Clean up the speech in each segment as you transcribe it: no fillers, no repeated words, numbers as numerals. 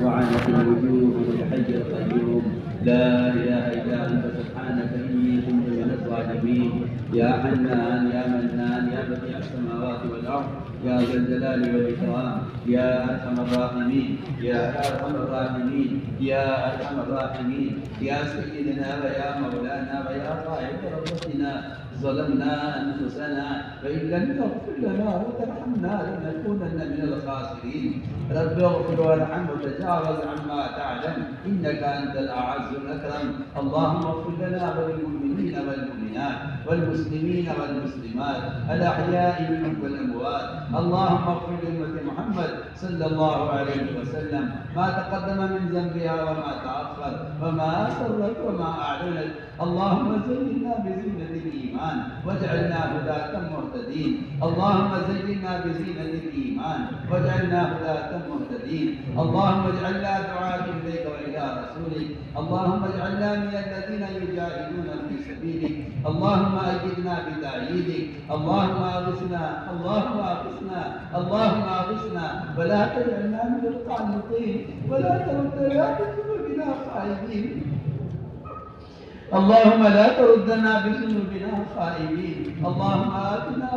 وعنت الوجوه بالحي القيوم لا اله الا انت سبحانك اني كنت من الظالمين. يا حنان يا منان يا بديع السماوات والارض يا ذا الجلال والاكرام يا ارحم الراحمين يا ارحم الراحمين يا ارحم الراحمين يا سيدنا ويا مولانا ويا قائد ربنا ظلمنا انفسنا فان لم تغفر لنا وترحمنا لنكونن من الخاسرين. رب اغفر وارحم وتجاوز عما تعلم انك انت الاعز الاكرم. اللهم اغفر لنا وللمؤمنين والمؤمنات والمسلمين والمسلمات الاحياء منهم والاموات. اللهم اغفر لامه محمد صلى الله عليه وسلم ما تقدم من ذنبها وما تاخر وما اسرت وما اعلنت. اللهم زينا بزينه الايمان واجعلنا هداة مهتدين. اللهم زينا بزينه الايمان واجعلنا هداة مهتدين. اللهم اجعلنا دعاة اليك والى رسولك. اللهم اجعلنا من الذين يجاهدون في سبيلك. اللهم اجدنا بتأييدك. اللهم اغثنا اللهم اغثنا اللهم اغثنا ولا تجعلنا من القانطين ولا تردنا بذنوبنا خائبين. اللهم لا تردنا بذنوبنا خائبين. اللهم آتنا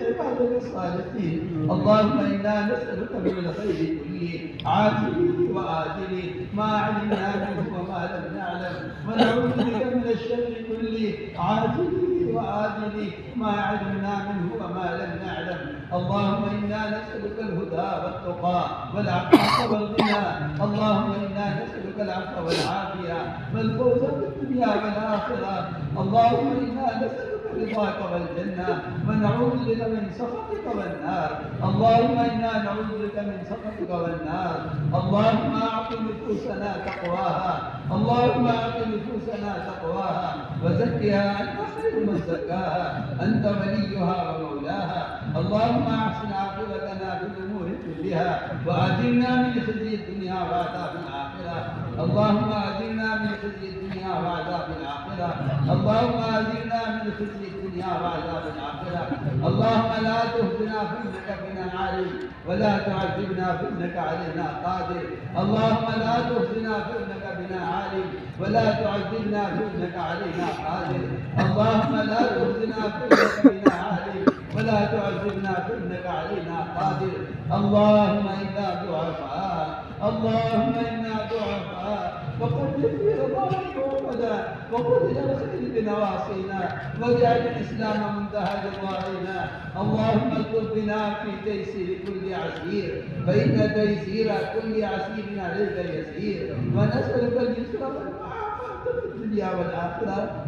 عبادك الصالحين. اللهم انا نسالك من الخير كله عاجله واجله ما علمنا منه وما لم نعلم ونعوذ بك من الشر كله عاجله واجله ما علمنا منه وما لم نعلم. اللهم انا نسالك الهدى والتقى والعفاف والغنى. اللهم انا نسالك العفو والعافيه والفوز في الدنيا والاخره. اللهم انا نسالك رضاك والجنة ونعوذ بك من سخطك والنار. اللهم إنا نعوذ بك من سخطك والنار. اللهم أعط نفوسنا تقواها. اللهم أعط نفوسنا تقواها وزكها أنت خير من زكاها أنت وليها ومولاها. اللهم أحسن عاقبتنا في الأمور كلها وأجرنا من خزي الدنيا وعذاب الآخرة. اللهم أجرنا من خزي الدنيا وعذاب الآخرة. اللهم أجرنا من خزي الدنيا وعذاب الآخرة. اللهم لا تهزنا فإنك بنا عالم ولا تعذبنا فإنك علينا قادر. اللهم لا تهزنا فإنك بنا عالم ولا تعذبنا فإنك علينا قادر. اللهم لا تهزنا فإنك بنا عالم ولا تعذبنا فإنك علينا قادر. اللهم إنا ضعفاء. اللهم إنا ضعفاء وقد في رضاك وقدا وقل إلى الخير بنواصينا واجعل الإسلام منتهى رضائنا. اللهم اكتب بنا في تيسير كل عسير فإن تيسير كل عسير عليك يسير. ونسألك اليسر والمعافاة في الدنيا والآخرة.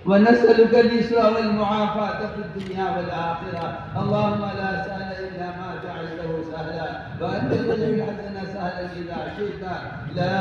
ونسألك اليسر والمعافاة في الدنيا والآخرة. اللهم لا سهل إلا ما جعلته سهلا وأنت تجعل الحزن سهلا إذا شئت. لا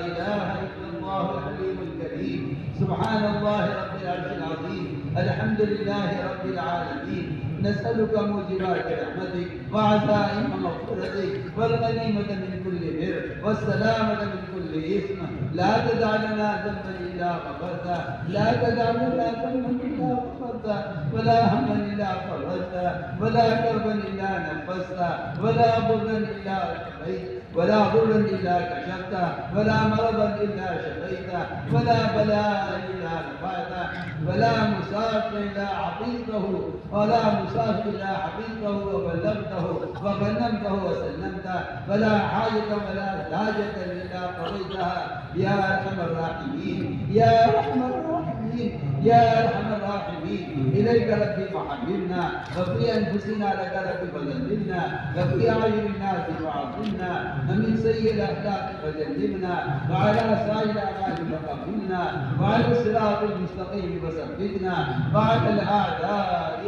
إله إلا الله الحليم الكريم. سبحان الله رب العرش العظيم. الحمد لله رب العالمين. نسألك موجبات رحمتك وعزائم مغفرتك والغنيمة من كل بر والسلامة من كل إثم. لا تدع لنا ذنبا إلا غفرته لا تدع لنا ذنبا إلا غفرته ولا هما إلا فرجته ولا كربا إلا نفسته ولا ضرا إلا كفيت ولا ضرا إلا كشفته ولا مرضا إلا شفيته ولا بلاء إلا رفعته ولا مسافر إلا عطيته ولا مسافر إلا حفظته وبلغته وغنمته وسلمته ولا حاجة ولا حاجة إلا قضيتها يا أرحم الراحمين يا أرحم الراحمين يا أرحم الراحمين. إليك ربي فحببنا وفي أنفسنا لك ربي فذللنا وفي أعين الناس وعظمنا ومن سيء الأخلاق فجنبنا وعلى سائر الأعمال فقبلنا وعلى الصراط المستقيم فثبتنا وعلى الأعداء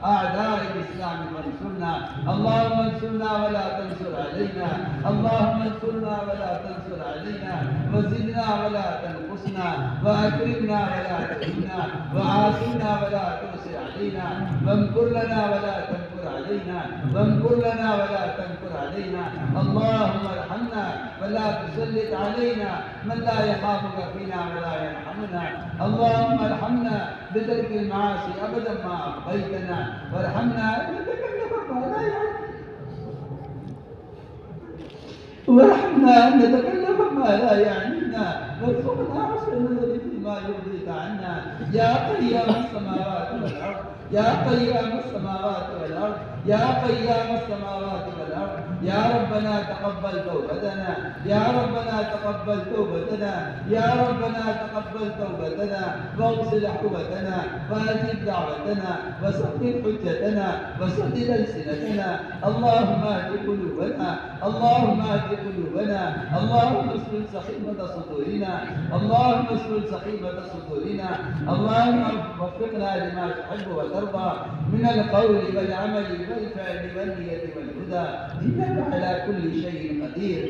أعداء الإسلام فانصرنا. اللهم انصرنا ولا تنصر علينا. اللهم انصرنا ولا تنصر علينا وزدنا ولا تنقصنا وأكرمنا ولا تهنا وعافنا ولا تؤسر علينا وامكر لنا ولا تمكر علينا وامكر لنا ولا تمكر علينا. اللهم ارحمنا ولا تسلط علينا من لا يخافك فينا ولا يرحمنا. اللهم ارحمنا بترك المعاصي أبدا ما أبقيتنا وارحمنا أن نتكلم ما لا يعلم ورحمنا أن نتكلم ما لا يعنينا، وارزقنا حسن النظر فيما يرضيك عنا، يا قيام السماوات والأرض، يا قيام السماوات والأرض، يا قيام السماوات والأرض. يا ربنا تقبل توبتنا، يا ربنا تقبل توبتنا، يا ربنا تقبل توبتنا، واغسل حوبتنا، وأجب دعوتنا، وسدد حجتنا، وسدد ألسنتنا. اللهم اهد قلوبنا، اللهم اهد قلوبنا، اللهم اسلل سخيمة صدورنا، اللهم اسلل سخيمة صدورنا، اللهم وفقنا لما تحب وترضى من القول والعمل والفعل والنية والهدى، إنك على كل شيء قدير.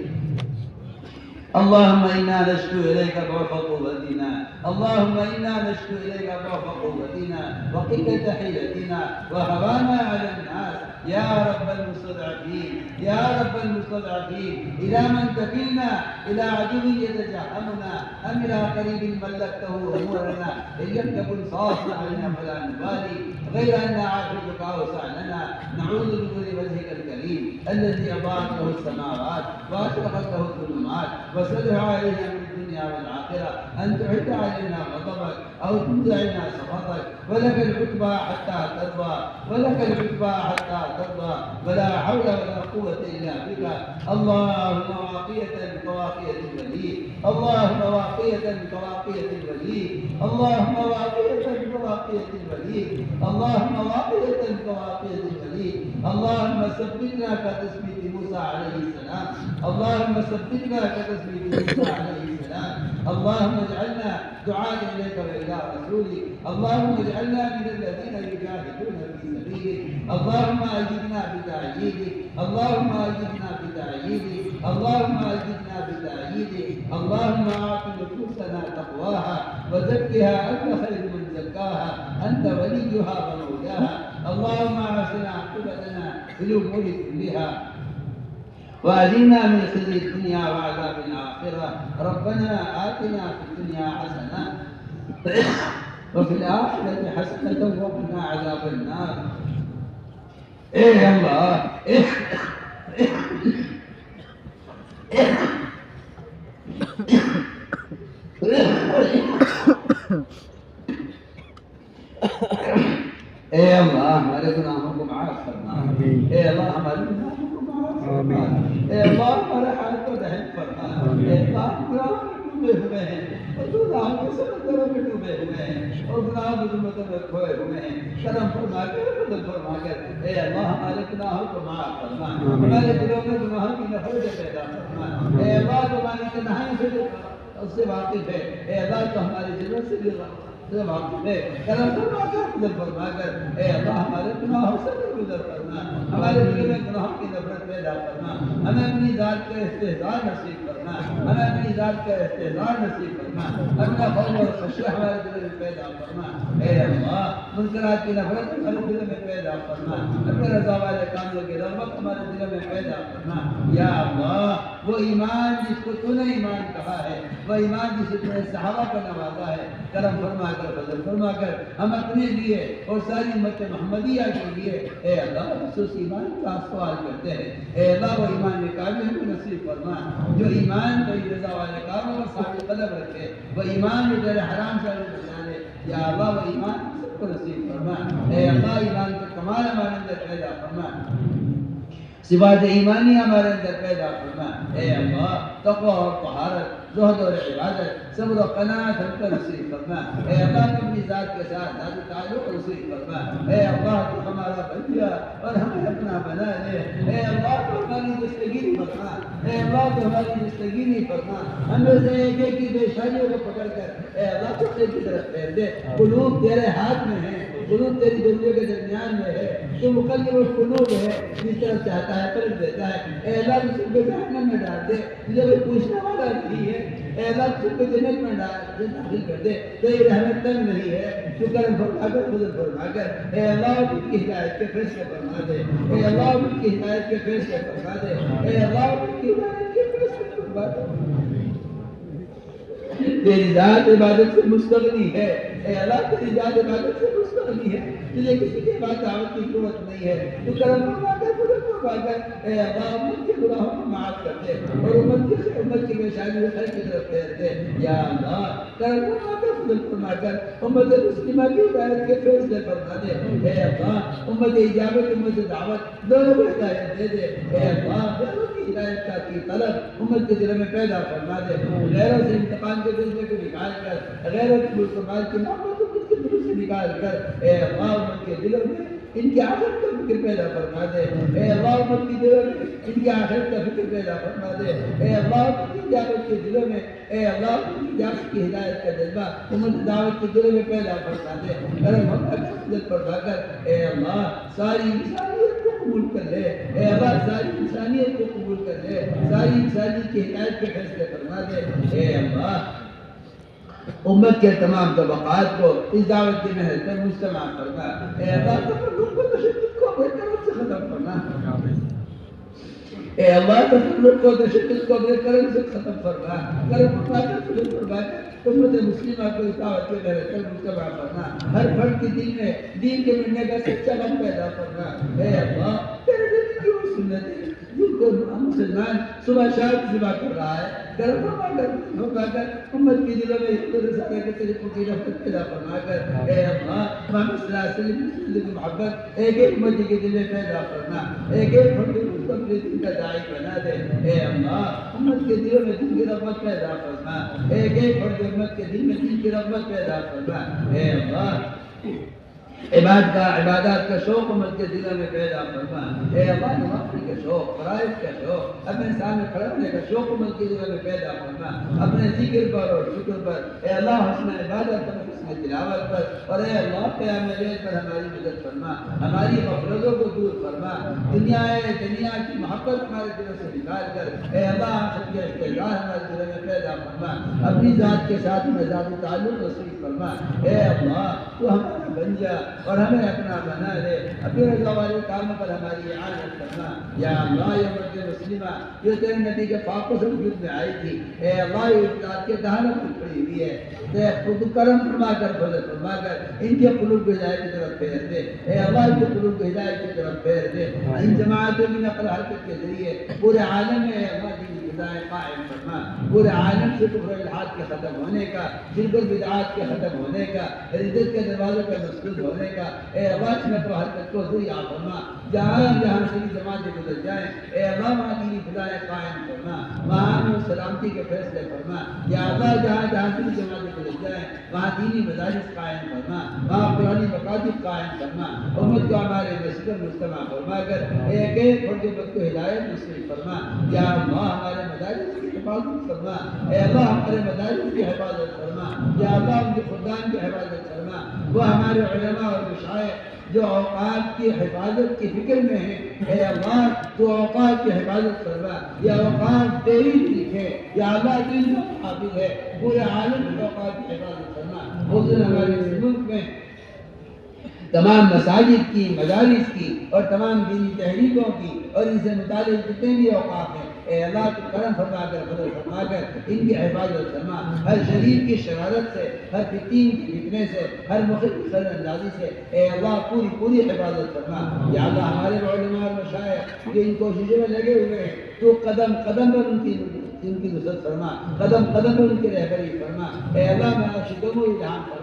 اللهم إنا نشكو إليك ضعف قوتنا، اللهم إنا نشكو إليك ضعف قوتنا وقلة حيلتنا وهوانا على الناس. يا رب المستضعفين، يا رب المستضعفين، إلى من تكلنا؟ إلى عدو يتجهمنا أم إلى قريب ملكته أمورنا؟ إن لم تكن صاصا علينا فلا نبالي، غير أن عافيتك أوسع لنا. نعوذ بنور وجهك الكريم الذي أضاءت له السماوات وأشرقت له الظلمات وصلح علينا من الدنيا والآخرة أن تعد علينا غضبك أو تنزعنا سخطك. ولك العتبى حتى ترضى، ولك العتبى حتى ترضى، ولا حول ولا قوة إلا بك. اللهم واقية بواقية الولي، اللهم واقية بواقية الولي، اللهم واقية بواقية الولي، اللهم واقية بواقية الولي. اللهم ثبتنا كتثبيت موسى عليه السلام، اللهم ثبتنا كتثبيت موسى عليه السلام. اللهم اجعلنا دعاة إليك وإلى رسولك، اللهم اجعلنا من الذين يجاهدون في سبيلك. اللهم أجدنا بتأييدك، اللهم أجدنا بتأييدك، اللهم أجدنا بتأييدك. اللهم أعط نفوسنا تقواها وزكها أنت خير من زكاها، أنت وليها ومولاها. اللهم أحسن عاقبتنا في الأمور كلها وأجرنا من خزي الدنيا وعذاب الآخرة. ربنا آتنا في الدنيا حسنة وفي الآخرة حسنة وقنا عذاب النار. إيه الله إيه اے اللہ ہمارے گناہوں کو معاف فرما، اے اللہ ہمارے گناہوں کو معاف فرما، اے اللہ ہمارے حال کو رحم فرما، اے اللہ گناہوں میں ڈوبے ہوئے ہیں اور گناہوں کے سمندروں میں ڈوبے ہوئے ہیں اور گناہوں کی ظلمتوں میں کھوئے ہوئے ہیں. کرم فرما کر فضل فرما کر اے اللہ ہمارے گناہوں کو معاف فرما، ہمارے دلوں میں گناہوں کی نفرت پیدا فرما. اے اللہ تمہاری تنہائی سے اس سے واقف ہے، اے اللہ تو ہماری ضرورت سے بھی واقف ہے. کرم فرما کر فضل فرما کر اے اللہ ہمارے گناہوں سے گزر فرما، ہمارے دل میں گناہوں کی نفرت پیدا فرما، ہمیں اپنی ذات کا استحضار نصیب فرما، ہمیں اپنی ذات کا استحضار نصیب فرما، اپنا خوف اور خشیہ ہمارے دل میں پیدا فرما. اے اللہ منکرات کی نفرت ہمارے دل میں پیدا فرما، اپنے رضا والے کاموں کی رغبت ہمارے دل میں پیدا فرما. یا اللہ وہ ایمان جس کو تو نے ایمان کہا ہے، وہ ایمان جسے تو نے صحابہ کو نوازا ہے، کرم فرما کر فضل فرما کر ہم اپنے لیے اور ساری امت محمدیہ کے لیے اے اللہ خصوص ایمان کا سوال کرتے ہیں. اے اللہ وہ ایمان کامل ہمیں نصیب فرما جو ایمان تیری رضا والے کاموں میں ثابت قدم رکھے، وہ ایمان جو تیرے حرام سے بچا لے. یا اللہ وہ ایمان سب کو نصیب فرما. اے اللہ ایمان کا کمال ہمارے اندر پیدا فرما، صفات ایمانی ہمارے اندر پیدا فرما. اے اللہ تقوی اور طہارت، زہد اور عبادت، صبر و قناعت ہم کو نصیب فرما. اے اللہ تو اپنی ذات کے ساتھ ذات تعلق نصیب فرما. اے اللہ تو ہمارا بندہ اور ہمیں اپنا بنا لے. اے اللہ تو ہماری دستگیری فرما، اے اللہ تو ہماری دستگیری فرما. ہم میں سے ایک ایک کی پیشانیوں کو پکڑ کر اے اللہ تو کی طرف پھیر دے. قلوب تیرے ہاتھ میں ہے، قلوب تیری دنیا کے درمیان میں ہے. تو مقلب القلوب ہے، جس طرف چاہتا ہے پلٹ دیتا ہے. اے اللہ تو سب کو جہنم میں ڈال دے، تجھے کوئی پوچھنے والا نہیں ہے. اے اللہ سب کو جنت میں داخل کر دے. تیری رحمت تنگ نہیں ہے، تو کرم فرما کر فضل فرما کر اے اللہ ان کی ہدایت کے فیصلے فرما دے. اے اللہ ان کی ہدایت کے فیصلے فرما دے. اے اللہ ان کی ہدایت کے فیصلے فرما دے. تیری ذات عبادت سے مستغنی ہے، اے اللہ تیری ذات عبادت سے مستغنی ہے، تجھے کسی کے بعد دعوت کی ضرورت نہیں ہے، تو کرم فرما کر فضل فرما کر اے اللہ امت کے گناہوں کو معاف کر دے اور امت کی پریشانی خیر کی طرف پھیر دے یا اللہ، کرم فرما کر فضل فرما کر امت مسلمہ کی ہدایت کے فیصلے فرما دے اے اللہ، امت اجابت امت دعوت دونوں کو ہدایت دے دے اے اللہ، دونوں کی ہدایت کا کی طلب امت کے دل میں پیدا فرما دے، غیروں سے انتقام کے دل کو نکال کر غیروں کی مسلمان کی محبت کو کے دل سے نکال کر اے اللہ امت کے دلوں میں ان کی آخرت کا فکر پیدا فرما دے اے اللہ، امت کی دلوں میں ان کی آخرت کا فکر پیدا فرما دے اے اللہ، امت کی دعوت کے دلوں میں اے اللہ، امت کی دعوت کی ہدایت کا جذبہ امت دعوت کے دلوں میں پیدا فرما دے، کرم فرما کر فضل فرما کر اے اللہ ساری انسانیت کو قبول کر لے اے اللہ، ساری انسانیت کو قبول کر لے، ساری انسانیت کی ہدایت کے فیصلے فرما دے اے اللہ، امت کے تمام طبقات کو اس دعوت کی محنت پر مجتمع فرما اے اللہ، تفرق کو تشدد کو اپنے کرم سے ختم فرما اے اللہ، تفرق کو تشدد کو اپنے کرم سے ختم فرما، کرم فرما کر فضل فرما کر امت مسلمہ کو اس دعوت کی محنت پر مجتمع فرما، ہر فرد کے دل میں دین کے ملنے کا سچا غم پیدا فرما اے اللہ، تیرے دل کی وہ سنت جن کو مسلمان صبح شام ذبح کر رہا ہے، کرم فرما کر امت کی دلوں میں رسالے کے طریقوں کی رفت پیدا فرما کر اے اللہ، محمد صلی اللہ علیہ وسلم کی محبت ایک ایک امتی کے دل میں پیدا فرما، ایک ایک فرد کو اپنے دین کا داعی بنا دے اے اللہ، امت کے دلوں میں دین کی رغبت پیدا فرما، ایک ایک فرد امت کے دل میں دین کی رغبت پیدا فرما اے اللہ، عبادات کا شوق امت کے دلوں میں پیدا فرما اے اللہ، نوافل کا شوق، فرائض کا شوق، اپنے سامنے کھڑے ہونے کا شوق امت کے دلوں میں پیدا فرما، اپنے ذکر پر اور شکر پر اے اللہ، حسن عبادت پر، حسن تلاوت پر اور اے اللہ قیام لیل پر ہماری مدد فرما، ہماری غفلتوں کو دور فرما، دنیا کی محبت ہمارے دلوں سے نکال کر اے اللہ آخرت کے احتجاج ہمارے دلوں میں پیدا فرما، اپنی ذات کے ساتھ ہمیں ذاتی تعلق نصیب فرما اے اللہ، تو ہمارا بن جا اور ہمیں اپنا بنا لے، اپنے رضا والے کاموں پر ہماری اعانت کرنا یا اللہ، یہ امت مسلمہ جو تیرے نبی کے پاک و وجود میں آئی تھی اے اللہ، یہ ذات کے دہانوں پر کھڑی ہوئی ہے، خود کرم فرما کر فضل فرما کر ان کے قلوب کو ہدایت کی طرف پھیر دے اے اللہ، ان کے قلوب کو ہدایت کی طرف پھیر دے، ان جماعتوں کی نقل حرکت کے ذریعے پورے عالم میں اے اللہ دین کی ہدایت قائم فرما، پورے عالم سے کفر الحاد کے ختم ہونے کا، شرک البدعات کے ختم ہونے کا، ردت کے دروازوں پر مسدود ہونے کا اے اللہ، اس نقل حرکت کو ذریعہ فرما، جہاں جہاں سے جماعتیں گزر جائیں اے اللہ، وہاں دینی ہدایت قائم فرما، وہاں سلامتی کے فیصلے فرما یا اللہ، جہاں جہاں سے جماعتیں گزر جائیں وہاں دینی مدارس قائم فرما، وہاں قرآنی مکاتب قائم فرما، امت کو ہمارے مسجد پر مجتمع فرما کر ایک ایک فرد امت کو ہدایت نصیب فرما یا اللہ، ہمارے مدارس کی حفاظت فرما اے اللہ، ہمارے مدارس کی حفاظت فرما یا اللہ، ان کے خدام کی حفاظت فرما، وہ ہمارے علماء اور مشائخ جو اوقات کی حفاظت کی فکر میں ہیں اے اللہ، تو اوقات کی حفاظت فرما یا اوقات تیری لکھے یا اللہ، دین کا حافظ ہے، پورے عالم کے اوقات کی حفاظت فرما، اس دن ہمارے اس ملک میں تمام مساجد کی، مدارس کی اور تمام دینی تحریکوں کی اور ان سے متعلق جتنے بھی اوقات ہیں اے اللہ، تو کرم فرما کر فضل فرما کر ان کی حفاظت فرما، ہر شریر کی شرارت سے، ہر فتین کی فتنے سے، ہر مخالف سر اندازی سے اے اللہ پوری حفاظت فرما یا اللہ، ہمارے علماء اور مشائخ جو ان کوششوں میں لگے ہوئے ہیں تو قدم قدم پر ان کی نصرت فرما، قدم قدم پر ان کی رہبری فرما اے اللہ، مرشدوں کو الہام فرما،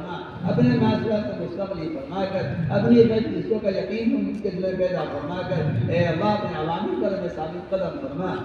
اپنے معاشرہ سے مستقبل فرما کر اپنی مجلسوں کا یقین ان کے دل میں پیدا فرما کر اے اللہ، اپنے عوامی پر ہمیں ثابت قدم فرما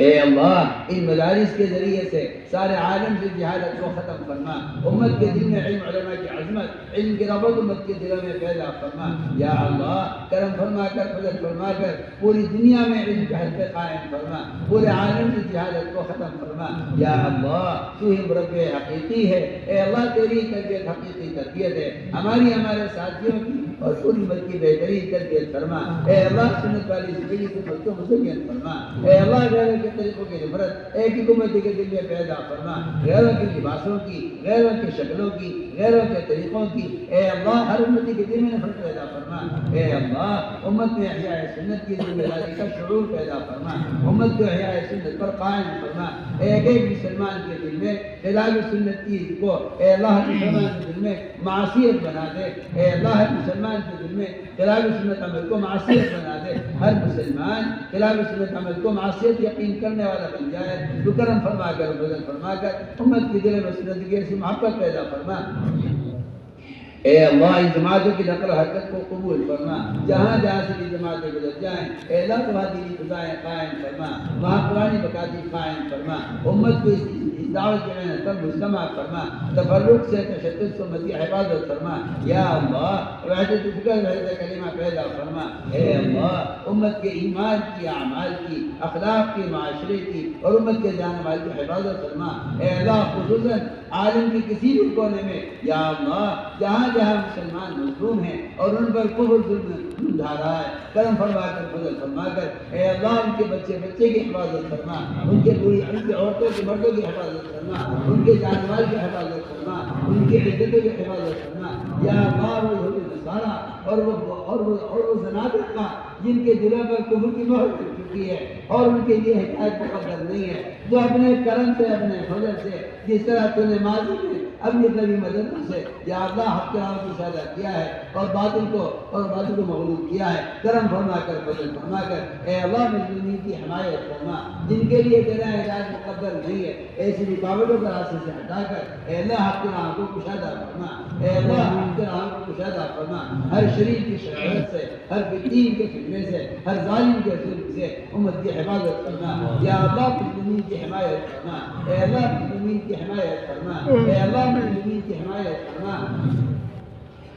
اے اللہ، ان مدارس کے ذریعے سے سارے عالم سے جہالت کو ختم فرما، امت کے دل میں علم علماء کی عظمت، علم کی رغبت امت کے دلوں میں پیدا فرما یا اللہ، کرم فرما کر فضل فرما کر پوری دنیا میں علم کے حلقے قائم فرما، پورے عالم سے جہالت کو ختم فرما یا اللہ، تو ہی مربی حقیقی ہے اے اللہ، تیری تربیت حقیقی تربیت ہے، ہمارے ساتھیوں کی اور پوری امت کی بہترین تربیت فرما۔ اے اللہ سنت والی زندگی سے مت کو مسلمان فرما۔ اے اللہ غیروں کے طریقوں کی نفرت ایک ہی امت کے دل میں پیدا فرما، غیروں کے لباسوں کی، غیروں کے شکلوں کی، غیروں کے طریقوں کی، اے اللہ ہر امتی کے دل میں نفرت پیدا فرما۔ اے اللہ امت میں احیاء سنت کی ذمہ داری کا شعور پیدا فرما، امت کو احیاء سنت پر قائم فرما۔ ایک ایک مسلمان کے دل میں خلاف سنت کی کو اے اللہ مسلمان کے دل میں معصیت بنا دے، اے اللہ ہر مسلمان کے دل میں خلاف سنت عمل کو معصیت بنا دے، ہر مسلمان خلاف سنت عمل کو معصیت یقین کرنے والا بن جائے۔ تو کرم فرما کر فضل فرما کر امت کی دل میں سنت کی ایسی محبت پیدا فرما۔ اے اللہ ان جماعتوں کی نقل حرکت کو قبول فرما، جہاں جہاں سے بھی جماعتیں گزر جائیں اے اللہ وہاں دینی فضائیں قائم فرما، وہاں قرآن مکاتب قائم فرما، امت کو اس دعوت کے محنت پر مجتمع فرما، تفرق سے تشدد سے امت کی حفاظت فرما۔ یا اللہ وحدت فکر وحدت کلمہ پیدا فرما۔ اے اللہ امت کے ایمان کی، اعمال کی، اخلاق کی، معاشرے کی اور امت کے جان مال کی حفاظت فرما۔ اے اللہ خصوصاً عالم کے کسی بھی کونے میں یا اللہ جہاں جہاں مسلمان مظلوم ہیں اور ان پر کفر ظلم ڈھا رہا ہے، کرم فرما کر فضل فرما کر اے اللہ ان کے بچے کی حفاظت فرما، ان کے بوڑھی ان کے عورتوں کے مردوں کی حفاظت فرما، ان کے جان مال کی حفاظت فرما، ان کی عزتوں کی حفاظت فرما۔ یا اللہ وہ یہودی نصارا اور وہ زنادقہ جن کے دلوں پر کفر کی مہر لگ چکی ہے اور ان کے لیے ہدایت مقدر نہیں ہے، جو اپنے کرم سے اپنے فضل سے جس طرح تو نے ماضی میں اپنی نبی مدد سے یا اللہ حق کے راہ کو اشارہ کیا ہے اور باطل کو مغلوب کیا ہے، کرم فرما کر فضل فرما کر اے اللہ مظلومین کی حمایت فرما، جن کے لیے تیرا ہدایت مقدر نہیں ہے ایسی رکاوٹوں کو راستے سے ہٹا کر اے اللہ حق کے راہ کو کشادہ فرما، اے اللہ حق کے راہ کو کشادہ فرما، ہر شریر کی شرارت سے، ہر فتین کے فتنے سے، ہر ظالم کے ظلم سے امت کی حفاظت فرما۔ یا اللہ مظلومین کی حمایت فرما، اے اللہ مظلومین کی حمایت فرما، اے اللہ مظلومین کی حمایت فرما۔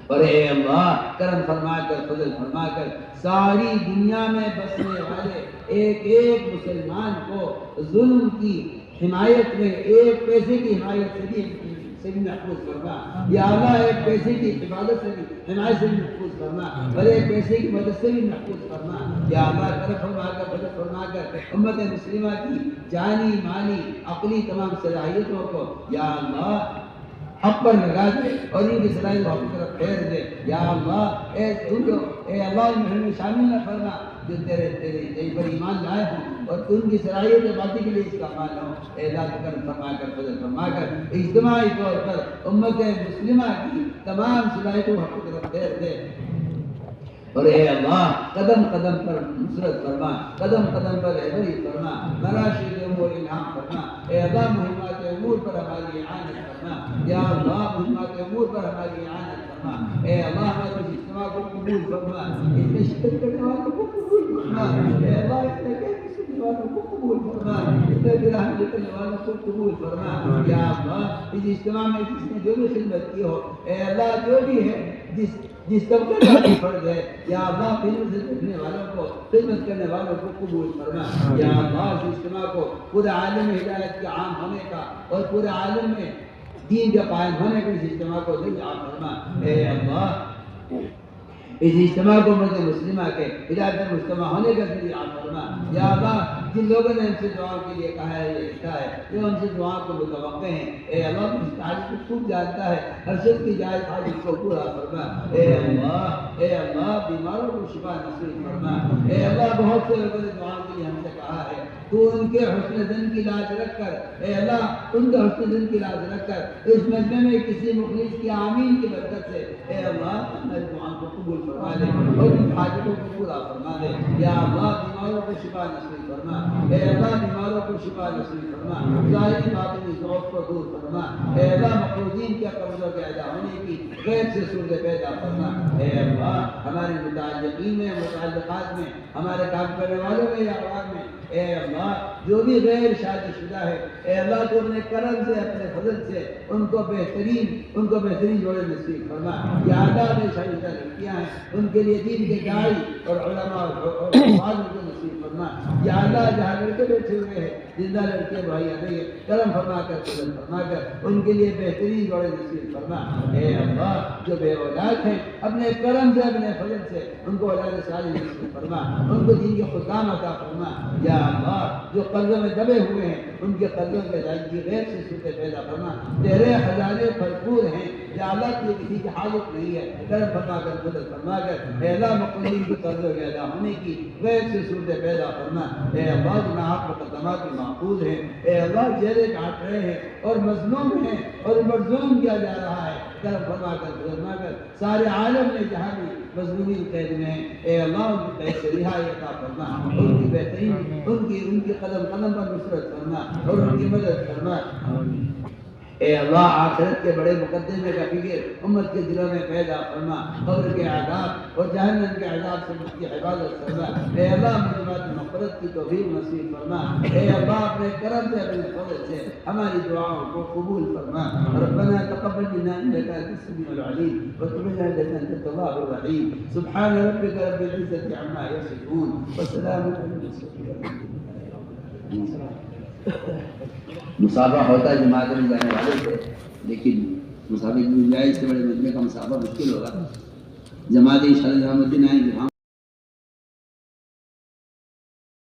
اور اے اللہ کرم فرما کر فضل فرما کر ساری دنیا میں بسنے والے ایک ایک مسلمان کو ظلم کی حمایت میں ایک پیسے کی حمایت سے بھی محفوظ فرما۔ یا اللہ ایک پیسے کی حفاظت سے بھی حمایت سے بھی محفوظ فرما اور ایک پیسے کی مدد سے بھی محفوظ فرما۔ یا اللہ کرم فرما کر فضل فرما کر امت مسلمہ کی جانی مالی عقلی تمام صلاحیتوں کو یا اللہ حق پر لگا دے اور ان کی صلاحیت کو اپنی طرف پھیر دے۔ یا اللہ اے اللہ ان میں شامل نہ فرما جو تیرے پر ایمان لائے ہوں اور ان کی صلاحیت باقی کے لیے اس کا مال ہو۔ اے اللہ کرم فرما کر فضل فرما کر اجتماعی طور پر امت مسلمہ کی تمام صلاحیتوں کو اپنی طرف پھیر دے۔ اور اے اللہ قدم قدم پر نصرت فرما، قدم قدم پر رہبری فرما، مراشد امور انعام فرما۔ اے اللہ مہمات امور پر ہماری اعانت فرما، یا اللہ مہمات امور پر ہماری اعانت فرما۔ اے اللہ ہمارے اس اجتماع کو قبول فرما، اس میں شرکت کرنے والوں کو قبول فرما۔ اے اللہ اس میں سننے والوں کو قبول فرما، اس میں گراہ کرنے والوں کو قبول فرما۔ یا اللہ اس اجتماع میں جس نے جو بھی خدمت کی ہو اے اللہ جو بھی ہے جس طبقے کا فرض ہے یا اللہ خدمت سے دیکھنے والوں کو خدمت کرنے والوں کو قبول فرما۔ یا اللہ اس اجتماع کو پورے عالم میں ہدایت کے عام ہونے کا اور پورے عالم میں دین کا قائم ہونے کا اس اجتماع کو ذریعہ عام فرما۔ اے اللہ اس اجتماع کو امت مسلمہ کے ہدایت مجتمع ہونے کا ذریعہ عام فرما۔ یا اللہ جن لوگوں نے ہم سے دعاؤں کے لیے کہا ہے یہ لکھا ہے جو ہم سے دعاؤں کو متوقع ہیں اے اللہ اس حاجت کو خوب جانتا ہے، ہر شخص کی جائز حاجت کو پورا فرما۔ اے اللہ بیماروں کو شفا نصیب فرما۔ اے اللہ بہت سے لوگوں نے دعاؤں کے لیے ہم سے کہا ہے تو ان کے حسن ظن کی لاج رکھ کر اے اللہ ان کا حسن ظن کی لاج رکھ کر اس مجمع میں کسی مخلص کی آمین کی برکت سے اے اللہ ہماری دعاؤں کو قبول فرما دے اور ان حاجتوں کو پورا فرما دے۔ یا اللہ بیماروں کو شفا نصیب فرما، اے اللہ بیماروں کو شفا نصیب فرما، ظاہری باطنی ضعف کو دور فرما۔ اے اللہ مقروضین کے قرضوں کے ادا ہونے کی غیر سے صورت پیدا فرما۔ اے اللہ ہمارے متعلقین میں متعلقات میں ہمارے کام کرنے والوں میں یا عوام میں اے اللہ جو بھی غیر شادی شدہ ہے اے اللہ تو اپنے کرم سے اپنے فضل سے ان کو بہترین جوڑے نصیب فرما۔ یا آداب شادی شدہ لڑکیاں ہیں ان کے لیے دین کے داعی اور علماء اور کو نصیب فرما۔ فرما یا اللہ جہاں لڑکے بیٹھے ہوئے ہیں زندہ لڑکے بھائی آتے ہیں کرم فرما کر فضل فرما کر ان کے لیے بہترین جوڑے نصیب فرما اے اللہ جو بے اولاد ہیں اپنے کرم سے اپنے فضل سے ان کو اولاد صالح نصیب فرما ان کو دین کے خدام عطا فرما یا اللہ جو قرضوں میں دبے ہوئے ہیں ان کے قرضوں کے ادائیگی غیر سے صورتیں پیدا فرما تیرے خزانے بھرپور ہیں یا اللہ کی کسی کی حاجت نہیں ہے کرم فرما کر فضل فرما کر اے اللہ مقبولین کی قرضوں کے ادا ہونے کی غیر سے صورتیں پیدا فرما اے اللہ گناہات مقدمات کی محفوظ ہیں اے اللہ جیلے کاٹ رہے ہیں اور مظلوم ہیں اور مظلوم کیا جا رہا ہے کرم فرما کر سارے عالم میں جہاں بھی مظلومین قید میں ہیں اے اللہ ان کی قید سے رہائی عطا فرما ان کی بہترین ان کی قدم قدم پر نصرت فرما اور ان کی مدد فرما اے اللہ آخرت کے بڑے مقدمے کا فکر امت کے دلوں میں پیدا فرما قبر کے عذاب اور جہنم کے عذاب سے مجھ کی حفاظت فرما اے اللہ موجبات مغفرت کی توفیق نصیب فرما اے اللہ اپنے کرم سے اپنے فضل سے ہماری دعاؤں کو قبول فرما ربنا تقبل منا انك انت السميع العليم وتب علينا انك انت التواب الرحيم سبحان ربك رب العزة عما يصفون وسلام على المرسلين. مسابقہ ہوتا ہے جماعت میں جانے والے سے لیکن مسابقے کی گنجائش سے بڑے مجمع کا مسابقہ مشکل ہوگا. جماعت انشاءاللہ جہاں مدین آئیں گے